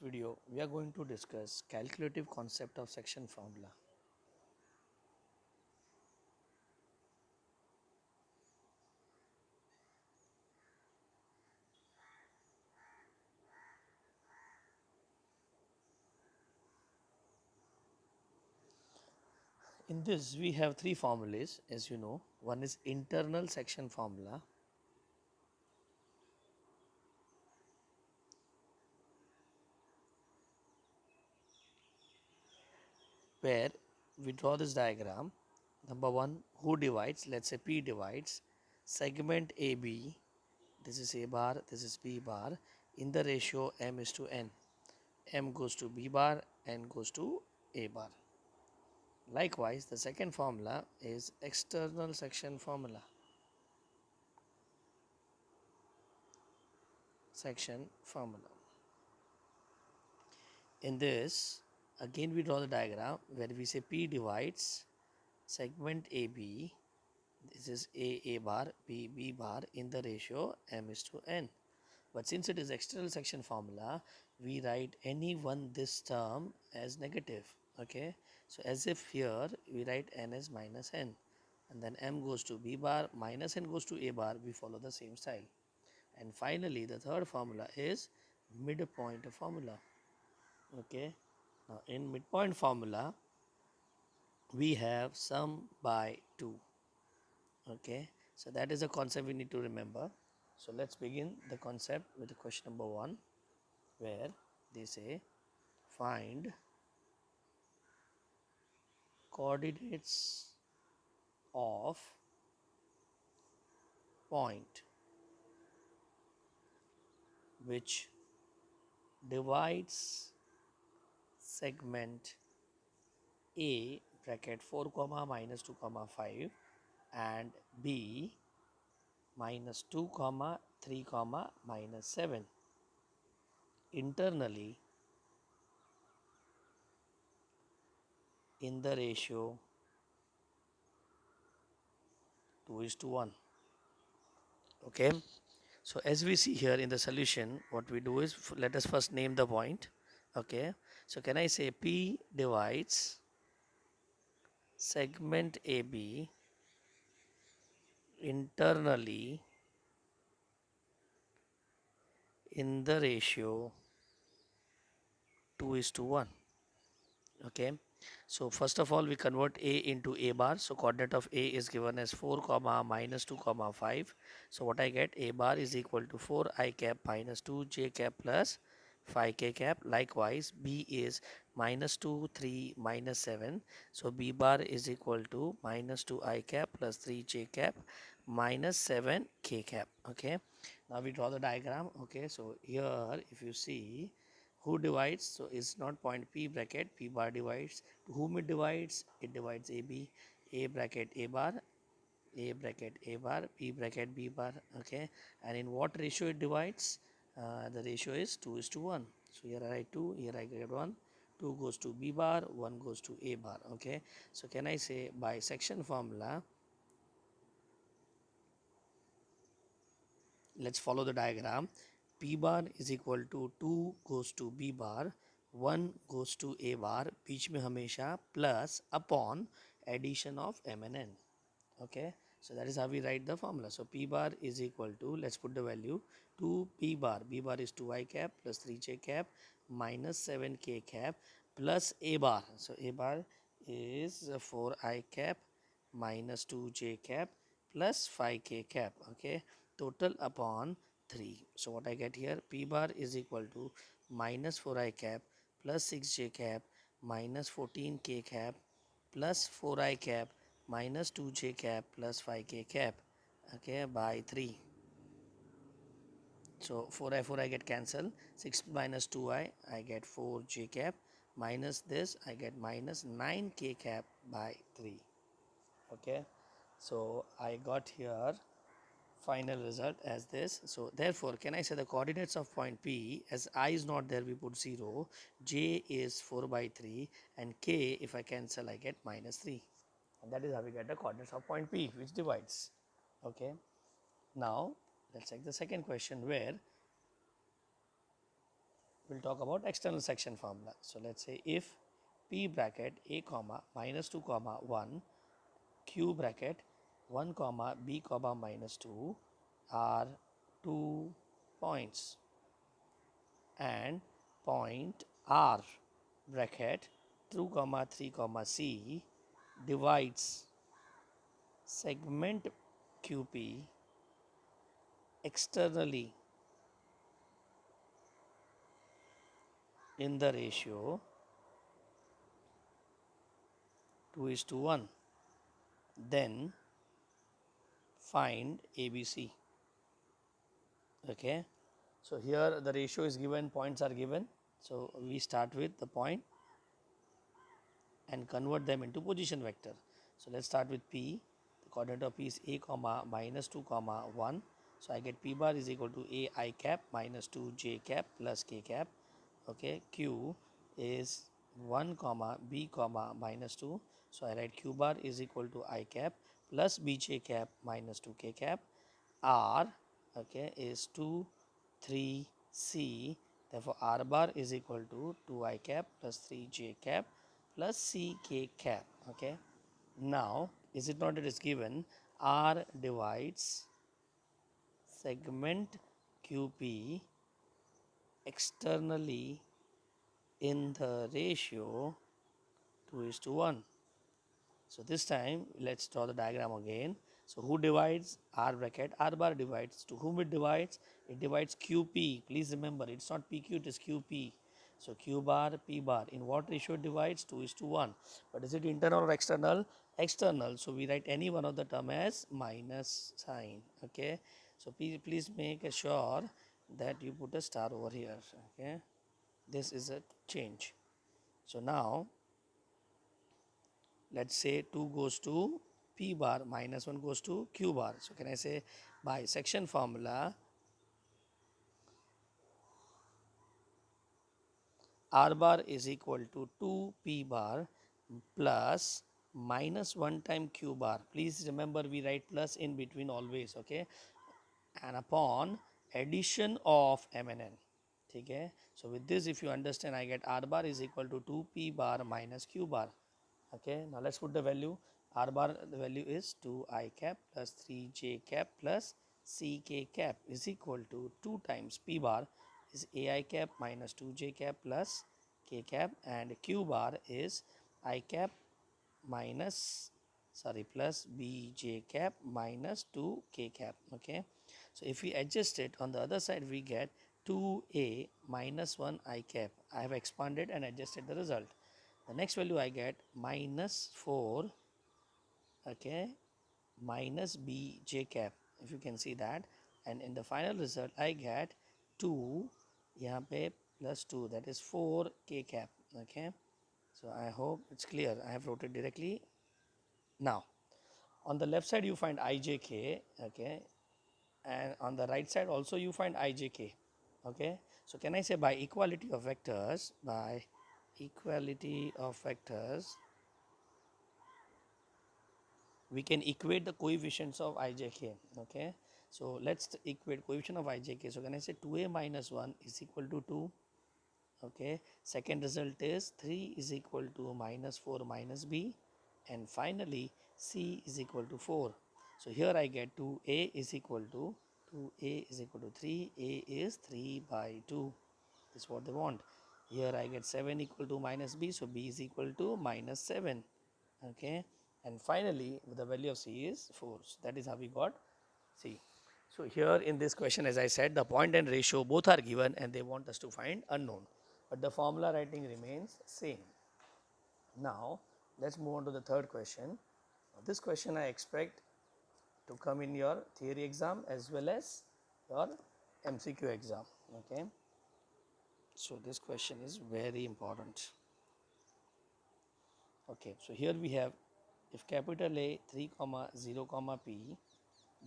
video, we are going to discuss calculative concept of section formula. In this, we have three formulas, as you know. One is internal section formula, where we draw this diagram. Number one, who divides, let's say P divides segment AB, this is A bar, this is B bar, in the ratio M is to N. M goes to B bar, N goes to A bar. Likewise, the second formula is external section formula. Section formula. In this, again we draw the diagram where we say P divides segment AB, this is A bar, B bar, in the ratio M is to N. But since it is external section formula, we write any one this term as negative. Okay, so as if here we write N as minus N, and then M goes to B bar, minus N goes to A bar, we follow the same style. And finally, the third formula is midpoint formula. Okay, now in midpoint formula, we have sum by 2. Okay, so that is a concept we need to remember. So let's begin the concept with the question number 1, where they say find coordinates of point which divides segment A bracket 4 comma minus 2 comma 5 and B minus 2 comma 3 comma minus 7 internally in the ratio 2:1. Okay, so as we see here in the solution, what we do is let us first name the point. Okay, so can I say P divides segment AB internally in the ratio 2:1. Okay, so first of all we convert A into A bar. So coordinate of A is given as 4 comma minus 2 comma 5. So what I get, A bar is equal to 4 I cap minus 2 j cap plus 5 k cap. Likewise, B is minus 2 3 minus 7. So B bar is equal to minus 2 I cap plus 3 j cap minus 7 k cap. Okay, now we draw the diagram. Okay, so here if you see, who divides, so it's not point P bracket, P bar divides. To whom it divides? It divides AB, A bracket A bar, A bracket A bar, B bracket B bar. Okay, and in what ratio it divides? The ratio is 2:1. So here I write 2, here I get 1. 2 goes to B bar, 1 goes to A bar. Okay, so can I say by section formula, let's follow the diagram. P bar is equal to 2 goes to B bar, 1 goes to A bar, बीच में हमेशा plus upon addition of M and N. Okay, so that is how we write the formula. So P bar is equal to, let's put the value, 2 P bar, B bar is 2 I cap plus 3 J cap minus 7 K cap plus A bar. So A bar is 4 I cap minus 2 J cap plus 5 K cap. Okay, total upon 3. So what I get here, P bar is equal to minus 4 I cap plus 6 J cap minus 14 K cap plus 4 I cap minus 2 J cap plus 5 K cap. Okay, by 3. So 4 I get cancelled. 6 minus 2 I get 4 J cap minus this I get minus 9 K cap by 3. Okay, so I got here final result as this. So therefore, can I say the coordinates of point P, as I is not there, we put 0, J is 4 by 3, and K, if I cancel, I get minus 3. And that is how we get the coordinates of point P, which divides. Okay, now let's check the second question, where we'll talk about external section formula. So let's say if P bracket A comma minus 2 comma 1 Q bracket 1 comma B comma minus 2 are 2 points, and point R bracket 2 comma 3 comma C divides segment QP externally in the ratio 2:1, then find ABC. Okay, so here the ratio is given, points are given, so we start with the point and convert them into position vector. So let's start with P. The coordinate of P is A comma minus 2 comma 1. So I get P bar is equal to A I cap minus 2 J cap plus K cap. Okay, Q is 1 comma B comma minus 2. So I write Q bar is equal to I cap plus B J cap minus 2 K cap. R, okay, is 2 3 C. Therefore R bar is equal to 2 I cap plus 3 J cap plus C K cap. Okay, now is it not, it is given R divides segment QP externally in the ratio 2:1. So this time let's draw the diagram again. So who divides? R bracket. R bar divides. To whom it divides? It divides QP. Please remember, it's not PQ, it is QP. So Q bar, P bar. In what ratio it divides? 2:1. But is it internal or external? External. So we write any one of the term as minus sign. Okay. So please make sure that you put a star over here. Okay. This is a change. So now let's say 2 goes to P bar, minus 1 goes to Q bar. So can I say by section formula R bar is equal to 2 P bar plus minus 1 time Q bar. Please remember we write plus in between always, okay, and upon addition of M and N. Okay, so with this if you understand, I get R bar is equal to 2 P bar minus Q bar. Okay, now let's put the value. R bar, the value is 2 I cap plus 3 J cap plus C K cap is equal to 2 times P bar is A I cap minus 2 J cap plus K cap, and Q bar is I cap minus, sorry, plus B J cap minus 2 K cap. Okay, so if we adjust it on the other side, we get 2A minus 1 I cap. I have expanded and adjusted the result. The next value I get minus 4, okay, minus B J cap, if you can see that, and in the final result I get 2 यहाँ पे plus 2, that is 4 K cap. Okay, so I hope it's clear. I have wrote it directly. Now on the left side you find IJK, okay, and on the right side also you find IJK. Okay, so can I say by equality of vectors, by equality of vectors we can equate the coefficients of IJK. Okay, so let's equate coefficient of IJK. So can I say 2A minus 1 is equal to 2. Okay, second result is 3 is equal to minus 4 minus B, and finally C is equal to 4. So here I get 2A is equal to 2A is equal to 3. A is 3 by 2. This is what they want. Here I get 7 equal to minus B, so B is equal to minus 7. Okay, and finally the value of C is 4. So that is how we got C. So here in this question, as I said, the point and ratio both are given and they want us to find unknown, but the formula writing remains same. Now let's move on to the third question. This question I expect to come in your theory exam as well as your MCQ exam. Okay, so this question is very important. Okay, so here we have, if capital A 3 comma 0 comma P,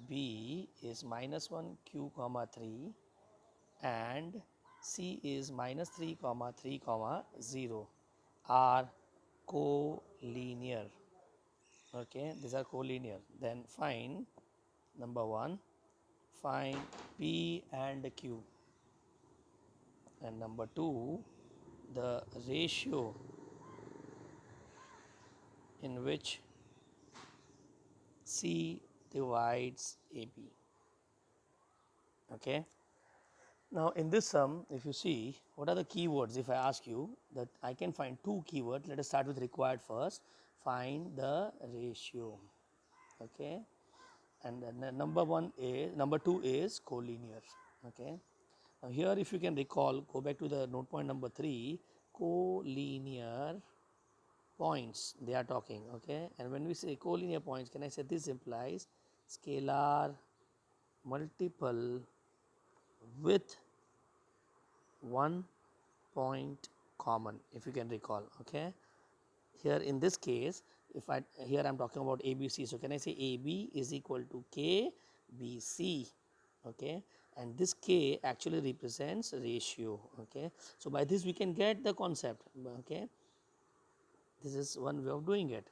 B is minus 1 Q comma 3, and C is minus 3 comma 3 comma 0 are collinear. Okay, these are collinear. Then find number 1, find P and Q. and number 2 the ratio in which C divides AB. Okay. Now in this sum, if you see, what are the keywords? If I ask you that, I can find two keywords. Let us start with required first. Find the ratio. Okay. And then number two is collinear. Okay. Now here, if you can recall, go back to the note point number 3, collinear points they are talking. Okay. And when we say collinear points, can I say this implies scalar multiple with one point common, if you can recall. Okay. Here in this case, if I here I am talking about ABC, so can I say AB is equal to KBC. Okay. And this K actually represents ratio. Okay. So by this we can get the concept. Okay. This is one way of doing it.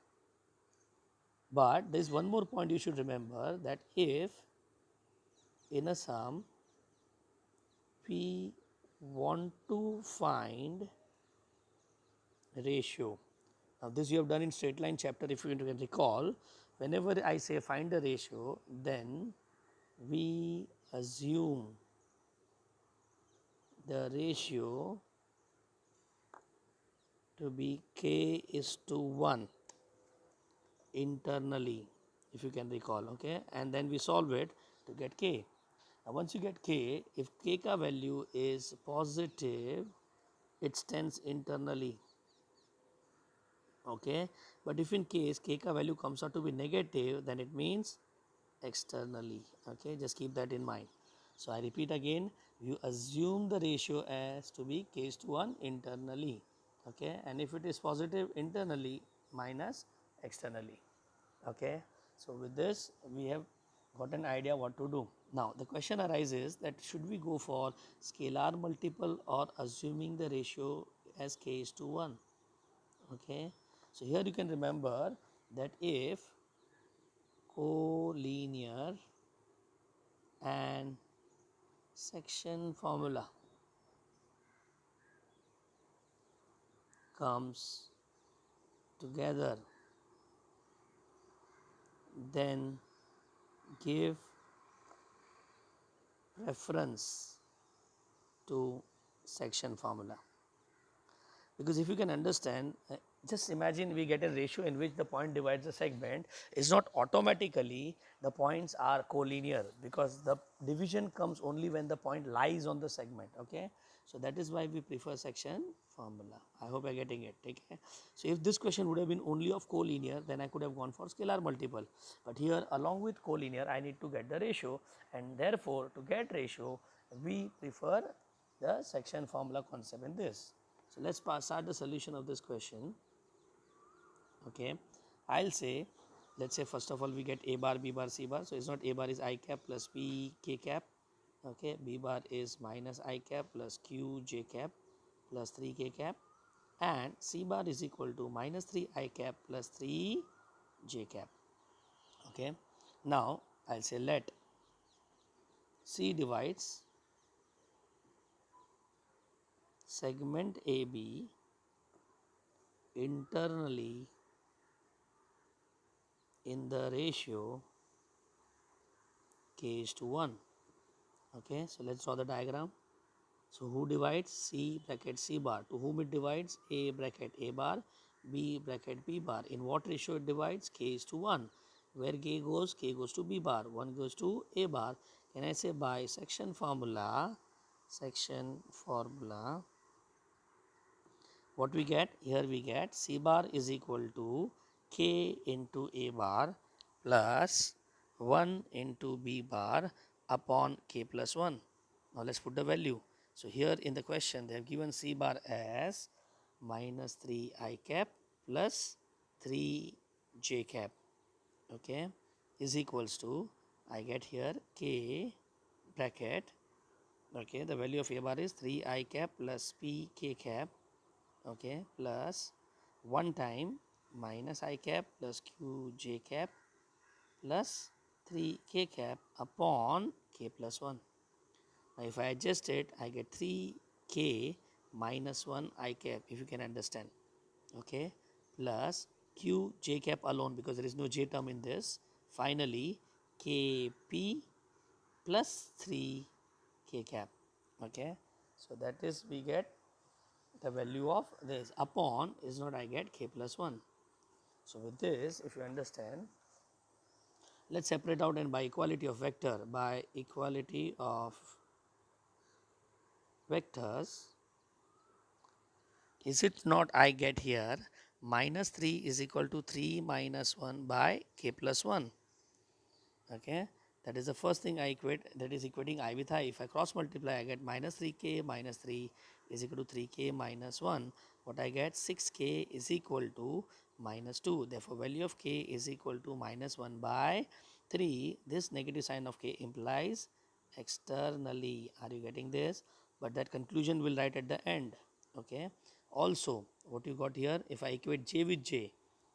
But there is one more point you should remember, that if in a sum we want to find ratio. Now this you have done in straight line chapter, if you can recall. Whenever I say find the ratio, then we assume the ratio to be k is to 1 internally, if you can recall. Okay. And then we solve it to get k. Now once you get k, if k ka value is positive, it stands internally. Okay. But if in case k ka value comes out to be negative, then it means externally. Okay. Just keep that in mind. So I repeat again, you assume the ratio as to be k is to 1 internally. Okay. And if it is positive internally, minus externally. Okay. So with this we have got an idea what to do. Now the question arises that should we go for scalar multiple or assuming the ratio as k is to 1. Okay. So here you can remember that if collinear and section formula comes together, then give reference to section formula. Because if you can understand, just imagine we get a ratio in which the point divides the segment, is not automatically the points are collinear, because the division comes only when the point lies on the segment. Okay. So that is why we prefer section formula. I hope you are getting it. Okay. So if this question would have been only of collinear, then I could have gone for scalar multiple. But here along with collinear, I need to get the ratio, and therefore to get ratio, we prefer the section formula concept in this. So let's start the solution of this question. Okay. I'll say, let's say first of all we get A bar, B bar, C bar. So it's not A bar is I cap plus P K cap. Okay. B bar is minus I cap plus Q J cap plus 3 K cap. And C bar is equal to minus 3 I cap plus 3 J cap. Okay. Now I'll say let C divides segment AB internally in the ratio k is to 1. Okay, so let's draw the diagram. So who divides? C bracket C bar. To whom it divides? A bracket A bar, B bracket B bar. In what ratio it divides? K is to 1. Where K goes? K goes to B bar. 1 goes to A bar. Can I say by section formula? Section formula. What we get? Here we get C bar is equal to K into A bar plus 1 into B bar upon K plus 1. Now let's put the value. So here in the question they have given C bar as minus 3 I cap plus 3 J cap. Okay, is equals to, I get here K bracket. Okay, the value of A bar is 3 I cap plus P K cap. Okay, plus 1 time minus I cap plus Q J cap plus 3 K cap upon K plus 1. Now if I adjust it, I get 3 k minus 1 I cap, if you can understand, okay, plus q j cap alone because there is no j term in this. Finally, kp plus 3 k cap, okay. So that is we get the value of this upon is not I get k plus 1. So with this, if you understand, let's separate out and by equality of vector, by equality of vectors, is it not I get here minus 3 is equal to 3 minus 1 by k plus 1, okay. That is the first thing I equate, that is equating I with I. If I cross multiply, I get minus 3k minus 3 is equal to 3k minus 1. What I get, 6k is equal to minus 2. Therefore, value of k is equal to minus 1 by 3. This negative sign of k implies externally. Are you getting this? But that conclusion will write at the end, okay. Also, what you got here, if I equate j with j,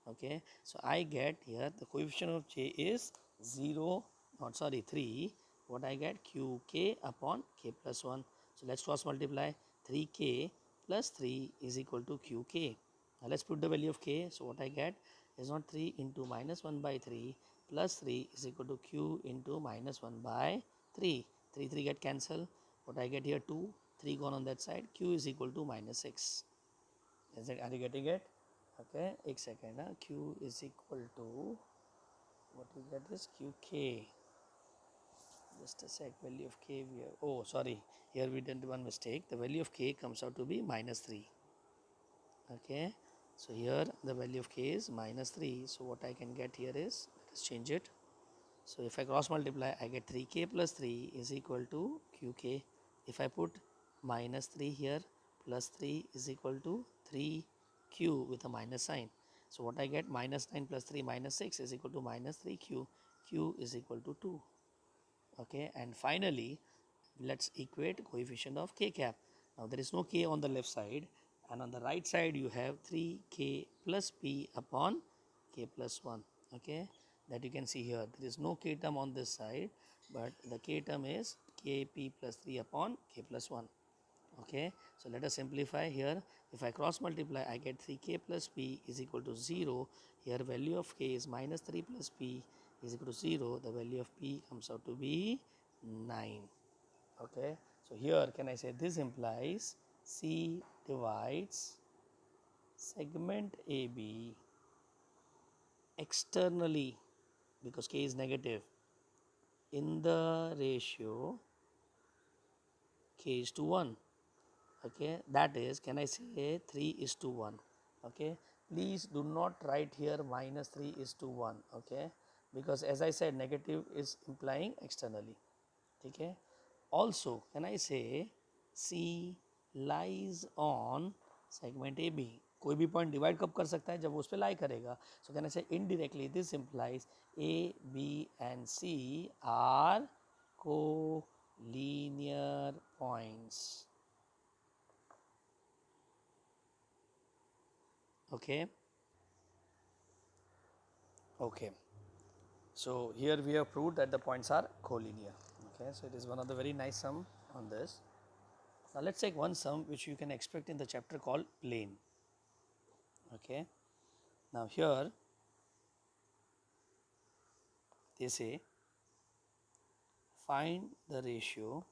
okay, so I get here the coefficient of j is 0, not sorry 3. What I get, qk upon k plus 1. So let's cross multiply, 3k plus 3 is equal to qk. Now let's put the value of k. So what I get is not 3 into minus 1 by 3 plus 3 is equal to q into minus 1 by 3. 3 get cancelled. What I get here, 2, 3 gone on that side, q is equal to minus 6. Is it, are you getting it? Okay, एक second. Q is equal to, what we get is qk. Just a sec, value of k we have, oh sorry, here we did one mistake. The value of k comes out to be minus 3. Okay, so here the value of k is minus 3. So what I can get here is, let us change it. So if I cross multiply, I get 3k plus 3 is equal to qk. If I put minus 3 here, plus 3 is equal to 3q with a minus sign. So what I get, minus 9 plus 3 minus 6 is equal to minus 3q. Q is equal to 2. Okay, and finally, let's equate coefficient of k cap. Now there is no k on the left side, and on the right side you have 3k plus p upon k plus 1, okay, that you can see here. There is no k term on this side, but the k term is kp plus 3 upon k plus 1, okay. So let us simplify here. If I cross multiply, I get 3k plus p is equal to 0. Here value of k is minus 3 plus p is equal to 0. The value of p comes out to be 9. Okay, so here can I say this implies C divides segment AB externally because k is negative in the ratio k is to 1. Okay, that is, can I say 3 is to 1. Okay, please do not write here minus 3 is to 1. Okay, because as I said, negative is implying externally. Okay, also can I say C lies on segment AB. कोई भी point divide कब कर सकता है, जब वो उस पर लाई करेगा. सो can I say indirectly this implies A B and C are co linear points. Okay, okay, so here we have proved that the points are collinear. Okay, so it is one of the very nice sum on this. Now let's take one sum which you can expect in the chapter called plane. Okay, now here they say find the ratio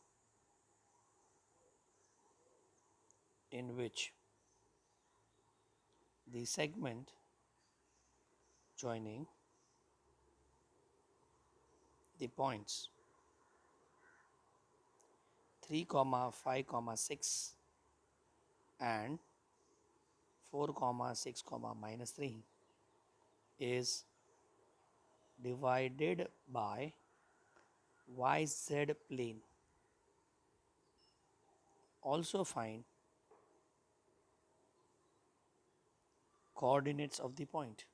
in which the segment joining the points 3 comma 5 comma 6 and 4 comma 6 comma minus 3 is divided by YZ plane. Also find coordinates of the point.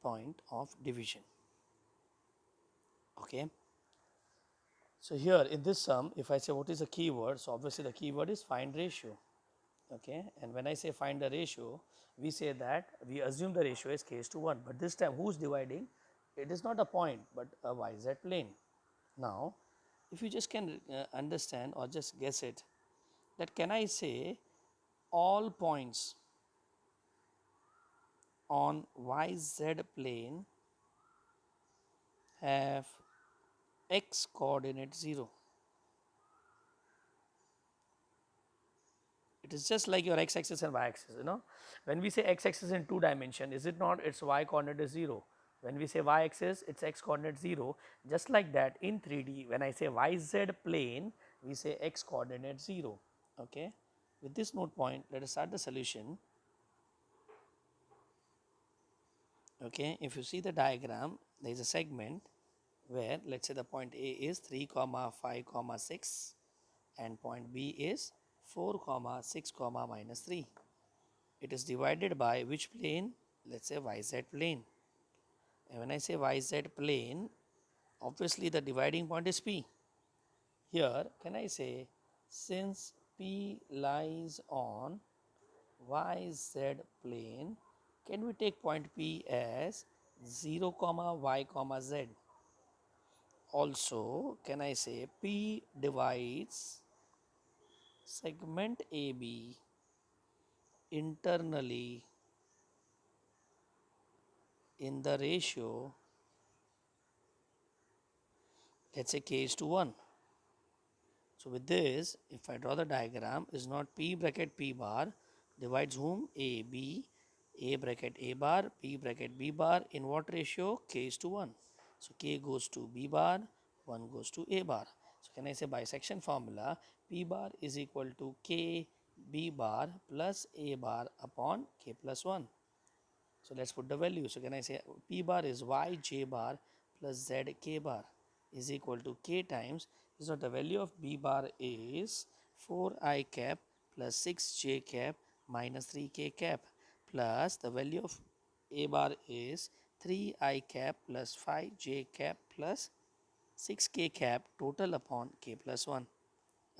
Point of division. Okay. So here in this sum, if I say what is the keyword, so obviously the keyword is find ratio. Okay, and when I say find the ratio, we say that we assume the ratio is k is to 1, but this time who's dividing? It is not a point but a yz plane. Now if you just can understand or just guess it, that can I say all points on yz plane have x coordinate 0. It is just like your x axis and y axis, when we say x axis in 2 dimension, is it not its y coordinate is 0? When we say y axis, its x coordinate 0. Just like that in 3D, when I say yz plane, we say x coordinate 0. Okay, with this node point, let us start the solution. Okay, if you see the diagram, there is a segment where let us say the point A is 3 comma 5 comma 6 and point B is 4 comma 6 comma minus 3. It is divided by which plane? Let us say yz plane. And when I say yz plane, obviously the dividing point is P. Here can I say, since P lies on yz plane, can we take point P as 0 comma y comma z? Also can I say P divides segment AB internally in the ratio, let us say k is to 1. So with this, if I draw the diagram, is not P bracket P bar divides whom? A, B, A bracket A bar, B bracket B bar in what ratio? K is to 1. So K goes to B bar, 1 goes to A bar. So can I say bisection formula, P bar is equal to K B bar plus A bar upon K plus 1. So let's put the value. So can I say P bar is Y J bar plus Z K bar is equal to K times, so the value of B bar is 4I cap plus 6J cap minus 3K cap, plus the value of A bar is 3I cap plus 5J cap plus 6K cap total upon K plus 1.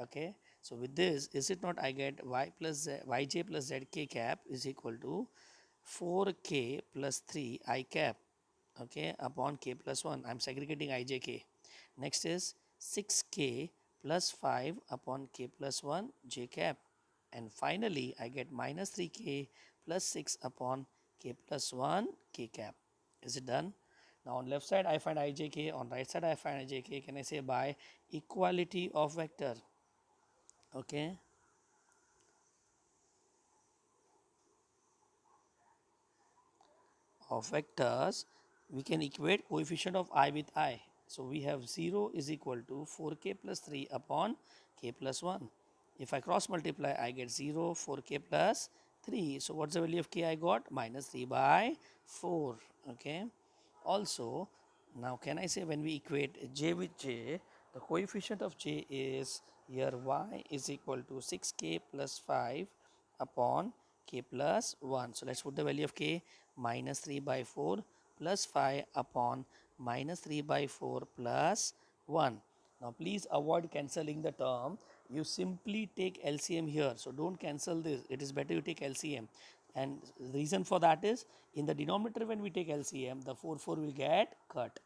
Okay, so with this, is it not I get Y plus Z, YJ plus ZK cap is equal to 4K plus 3 I cap, okay, upon K plus 1. I am segregating IJK. Next is 6K plus 5 upon K plus 1 J cap. And finally, I get minus 3K plus 6 upon K plus 1 K cap. Is it done? Now on left side I find IJK, on right side I find IJK. Can I say by equality of vector? Okay. Of vectors, we can equate coefficient of I with I. So we have 0 is equal to 4k plus 3 upon k plus 1. If I cross multiply, I get 0, 4k plus 3. So what's the value of k I got? Minus 3 by 4. Okay. Also, now can I say when we equate j with j, the coefficient of j is here y is equal to 6k plus 5 upon k plus 1. So let's put the value of k, minus 3 by 4 plus 5 upon minus 3 by 4 plus 1. Now please avoid cancelling the term. You simply take LCM here. So don't cancel this. It is better you take LCM. And the reason for that is, in the denominator when we take LCM, the 4 will get cut.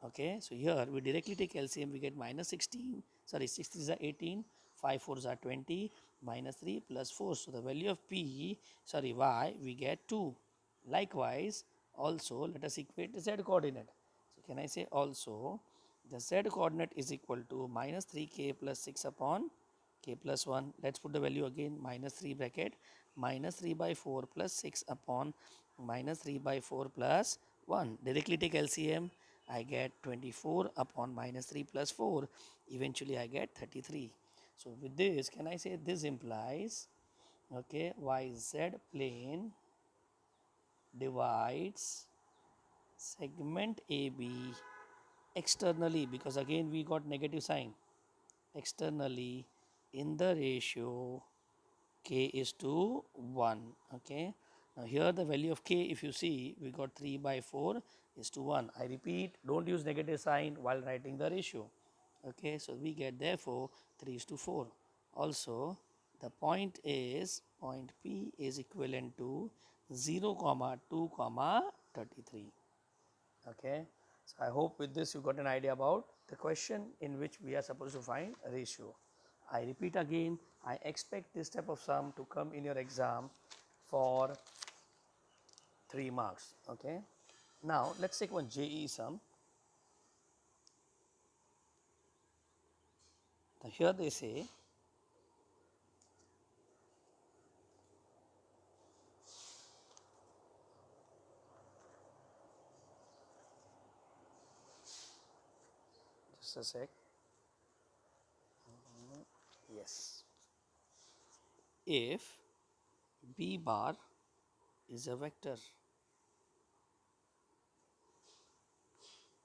Okay, so here we directly take LCM, we get minus 16, sorry 6 3s are 18, 5 4s are 20, minus 3 plus 4. So the value of P, sorry Y, we get 2. Likewise, also let us equate the Z coordinate. So can I say also the Z coordinate is equal to minus 3k plus 6 upon k plus 1. Let's put the value again, minus 3 bracket, minus 3 by 4 plus 6 upon minus 3 by 4 plus 1. Directly take LCM, I get 24 upon minus 3 plus 4. Eventually I get 33. So with this, can I say this implies, okay, YZ plane divides segment AB externally, because again we got negative sign, externally in the ratio k is to 1. Okay, now here the value of k, if you see, we got 3 by 4 is to 1. I repeat, don't use negative sign while writing the ratio. Okay, so we get therefore 3 is to 4. Also The point P is equivalent to 0 comma 2 comma 33. Okay, so I hope with this you got an idea about the question in which we are supposed to find a ratio. I repeat again, I expect this type of sum to come in your exam for 3 marks. Okay, now let's take one JE sum. Now here they say just a sec. Yes, if B bar is a vector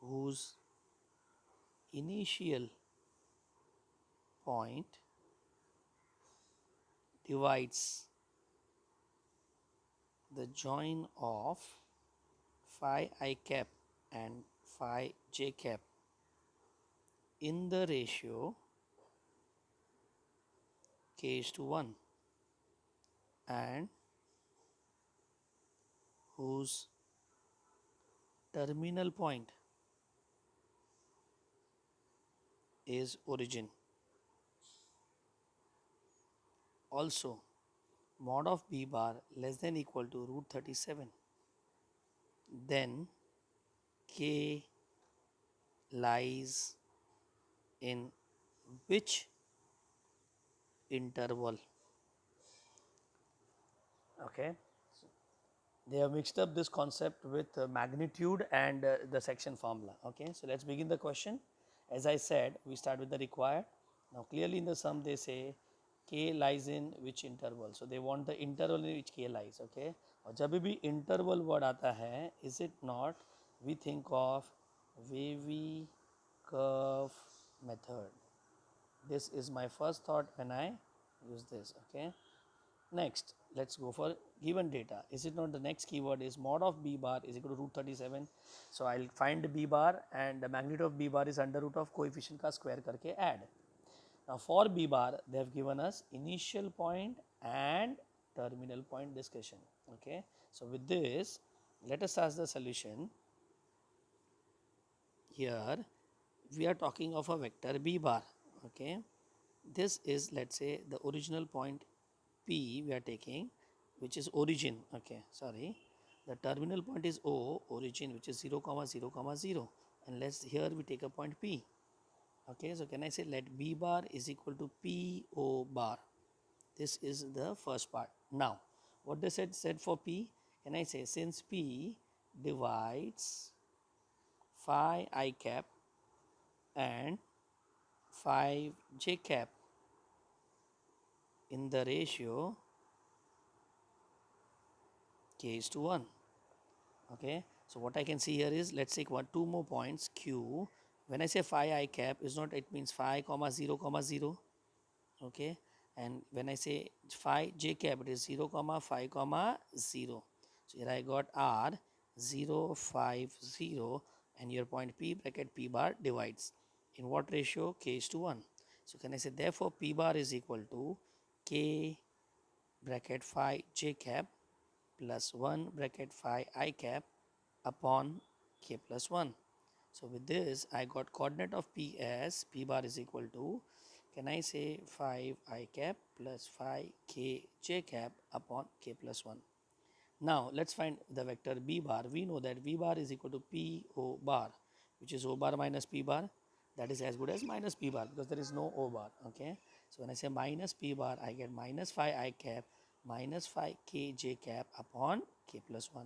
whose initial point divides the join of phi I cap and phi j cap in the ratio k is to 1 and whose terminal point is origin. Also, mod of B bar less than equal to root 37, then k lies in which interval? Okay, they have mixed up this concept with magnitude and the section formula. Okay, so let's begin the question. As I said, we start with the required. Now clearly in the sum they say k lies in which interval, so they want the interval in which k lies. Okay, और जब भी interval word आता है, is it not we think of wavy curve method. This is my first thought when I use this. Okay, next let's go for given data. Is it not the next keyword is mod of B bar is equal to root 37. So I'll find B bar and the magnitude of B bar is under root of coefficient का square करके add. Now for B bar they have given us initial point and terminal point discussion. Okay, so with this let us ask the solution. Here we are talking of a vector B bar. Okay, this is let's say the original point P we are taking, which is origin. Okay, sorry, the terminal point is O, origin, which is 0 comma 0 comma 0, and let's here we take a point P. Okay, so can I say let B bar is equal to P O bar. This is the first part. Now what they said for P, can I say since P divides phi I cap and phi j cap in the ratio k is to 1. Okay, so what I can see here is let's take two more points Q. When I say phi I cap is not, it means phi comma 0 comma 0. Okay, and when I say phi j cap it is 0 comma phi comma 0. So here I got R 0 5 0 and your point P bracket P bar divides in what ratio? K is to 1. So can I say therefore P bar is equal to K bracket phi j cap plus 1 bracket phi I cap upon k plus 1. So with this I got coordinate of P as P bar is equal to, can I say 5 I cap plus 5 k j cap upon k plus 1. Now let's find the vector B bar. We know that V bar is equal to P O bar, which is O bar minus P bar. That is as good as minus P bar because there is no O bar. Okay, so when I say minus P bar I get minus 5 I cap minus 5 k j cap upon k plus 1.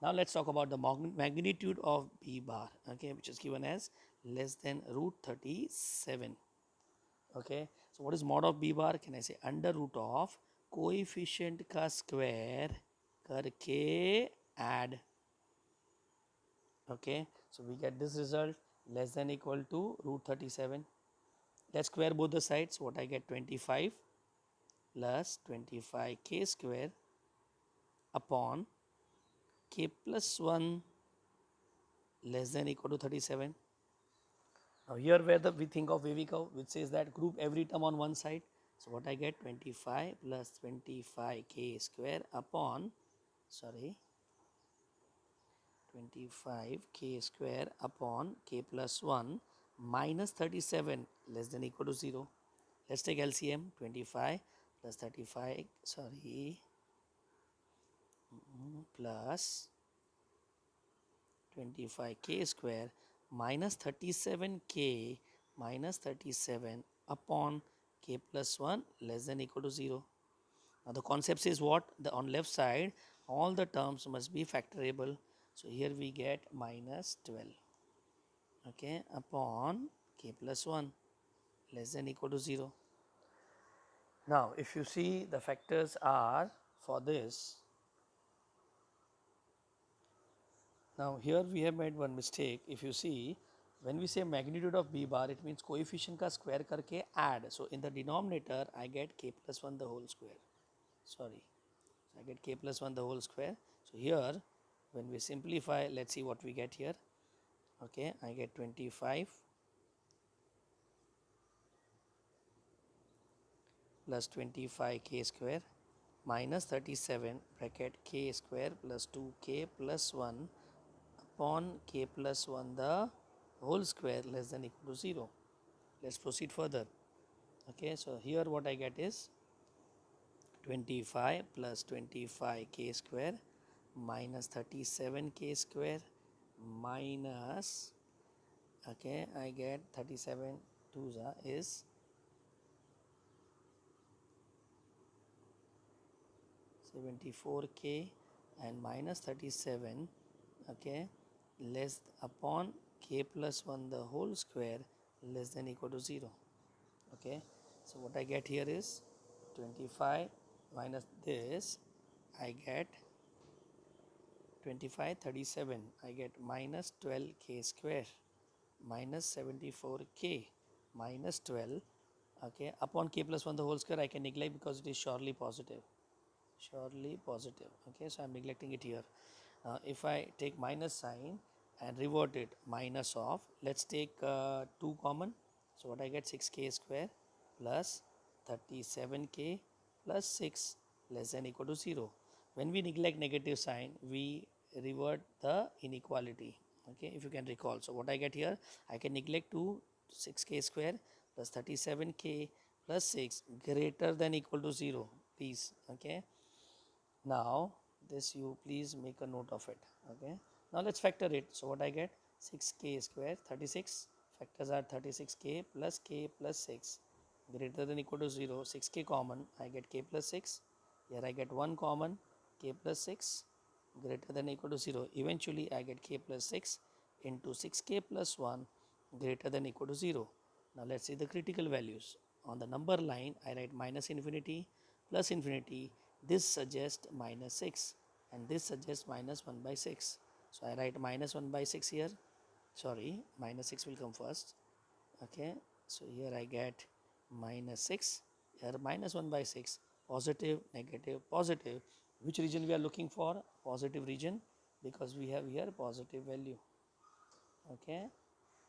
Now let's talk about the magnitude of B bar, okay, which is given as less than root 37. Okay, so what is mod of B bar? Can I say under root of coefficient का square करके add. Okay, so we get this result less than equal to root 37. Let's square both the sides. What I get 25 plus 25k square upon k plus 1 less than equal to 37. Now here where we think of wavy curve, which says that group every term on one side. So what I get, 25 plus 25k square upon, 25k square upon k plus 1 minus 37 less than equal to 0. Let's take LCM. 25 plus 35, plus 25k square minus 37k minus 37 upon k plus 1 less than equal to 0. Now the concept says what? On left side all the terms must be factorable. So here we get minus 12, okay, upon k plus 1 less than equal to 0. Now if you see, the factors are for this. Now here we have made one mistake. If you see, when we say magnitude of b bar, it means coefficient ka square karke add. So in the denominator I get k plus 1 the whole square. So I get k plus 1 the whole square. So here when we simplify, let's see what we get here. Okay, I get 25 plus 25k square minus 37 bracket k square plus 2k plus 1 upon k plus 1 the whole square less than equal to 0. Let's proceed further. Okay, so here what I get is 25 plus 25k square minus 37k square minus, okay, I get 37 2s is 74k and minus 37, okay, less upon k plus 1 the whole square less than equal to 0. Okay, so what I get here is 25 minus this, I get 25 37, I get minus 12k square minus 74k minus 12, okay, upon k plus 1 the whole square I can neglect because it is surely positive. Okay, so I am neglecting it here. If I take minus sign and revert it minus of, let's take 2 common. So what I get, 6k square plus 37k plus 6 less than equal to 0. When we neglect negative sign, we revert the inequality. Okay, if you can recall. So what I get here, I can neglect 6k square plus 37k plus 6 greater than equal to 0, please. Okay, now this you please make a note of it. Okay, now let's factor it. So what I get, 6k square 36, factors are 36k plus k plus 6 greater than equal to 0. 6k common, I get k plus 6. Here I get 1 common, k plus 6 greater than equal to 0. Eventually I get k plus 6 into 6k plus 1 greater than equal to 0. Now let's see the critical values. On the number line I write minus infinity plus infinity. This suggests minus 6 and this suggests minus 1 by 6. So I write minus 1 by 6 here. Minus 6 will come first. Okay, so here I get minus 6, here minus 1 by 6, positive, negative, positive. Which region we are looking for? Positive region, because we have here positive value. Okay,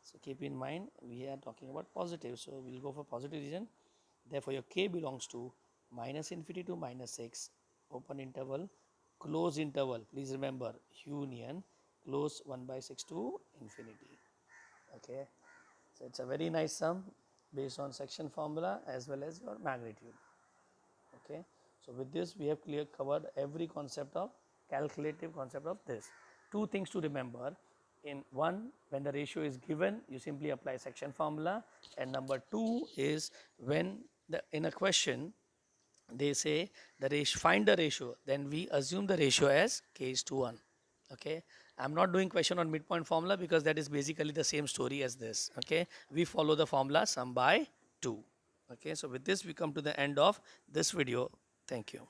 so keep in mind we are talking about positive, so we will go for positive region. Therefore your k belongs to minus infinity to minus 6, open interval, close interval. Please remember, union, close 1 by 6 to infinity. Okay, so it's a very nice sum based on section formula as well as your magnitude. Okay, so with this we have covered every concept of calculative concept of this. Two things to remember. In one, when the ratio is given, you simply apply section formula, and number two is when in a question they say the ratio, find the ratio, then we assume the ratio as k is to 1. Okay, I'm not doing question on midpoint formula because that is basically the same story as this. Okay, we follow the formula sum by 2. Okay, so with this we come to the end of this video. Thank you.